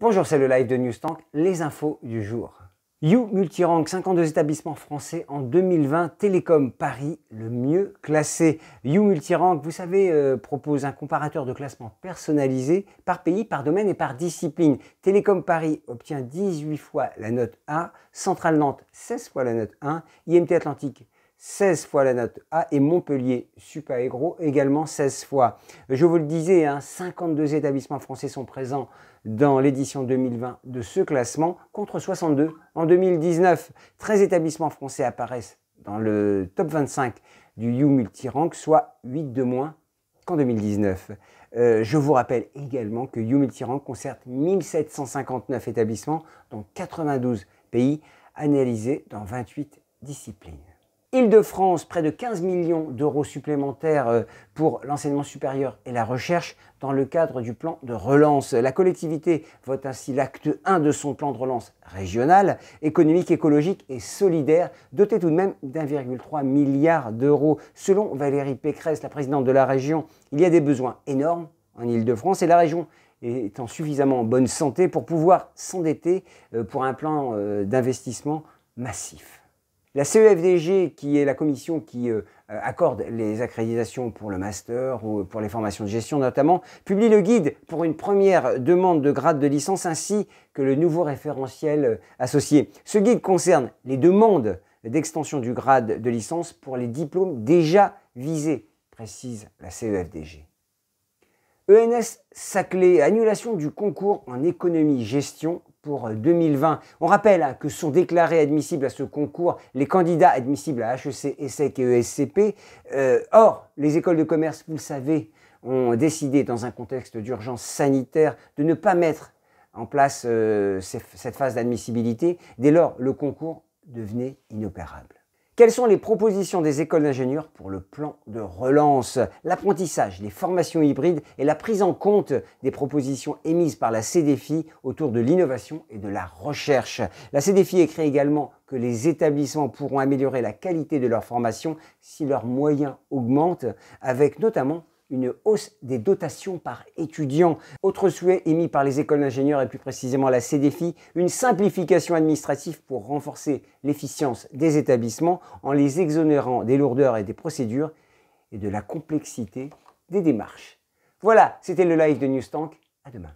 Bonjour, c'est le live de Newstank, les infos du jour. You Multirank, 52 établissements français en 2020, Télécom Paris, le mieux classé. You Multirank, vous savez, propose un comparateur de classement personnalisé par pays, par domaine et par discipline. Télécom Paris obtient 18 fois la note A, Centrale Nantes 16 fois la note 1, IMT Atlantique 16 fois la note A et Montpellier Supaegro également 16 fois. Je vous le disais, 52 établissements français sont présents dans l'édition 2020 de ce classement contre 62 en 2019. 13 établissements français apparaissent dans le top 25 du You Multirank, soit 8 de moins qu'en 2019. Je vous rappelle également que You Multirank concerne 1759 établissements dans 92 pays analysés dans 28 disciplines. Île-de-France, près de 15 millions d'euros supplémentaires pour l'enseignement supérieur et la recherche dans le cadre du plan de relance. La collectivité vote ainsi l'acte 1 de son plan de relance régional, économique, écologique et solidaire, doté tout de même d'1,3 milliard d'euros. Selon Valérie Pécresse, la présidente de la région, il y a des besoins énormes en Île-de-France et la région est en suffisamment bonne santé pour pouvoir s'endetter pour un plan d'investissement massif. La CEFDG, qui est la commission qui accorde les accréditations pour le master ou pour les formations de gestion notamment, publie le guide pour une première demande de grade de licence ainsi que le nouveau référentiel associé. Ce guide concerne les demandes d'extension du grade de licence pour les diplômes déjà visés, précise la CEFDG. ENS Saclay, annulation du concours en économie-gestion pour 2020. On rappelle que sont déclarés admissibles à ce concours les candidats admissibles à HEC, ESSEC et ESCP. Or, les écoles de commerce, vous le savez, ont décidé dans un contexte d'urgence sanitaire de ne pas mettre en place cette phase d'admissibilité. Dès lors, le concours devenait inopérable. Quelles sont les propositions des écoles d'ingénieurs pour le plan de relance? L'apprentissage, les formations hybrides et la prise en compte des propositions émises par la CDFI autour de l'innovation et de la recherche. La CDFI écrit également que les établissements pourront améliorer la qualité de leur formation si leurs moyens augmentent, avec notamment une hausse des dotations par étudiant. Autre souhait émis par les écoles d'ingénieurs et plus précisément la CDFI, une simplification administrative pour renforcer l'efficience des établissements en les exonérant des lourdeurs et des procédures et de la complexité des démarches. Voilà, c'était le live de Newstank. À demain.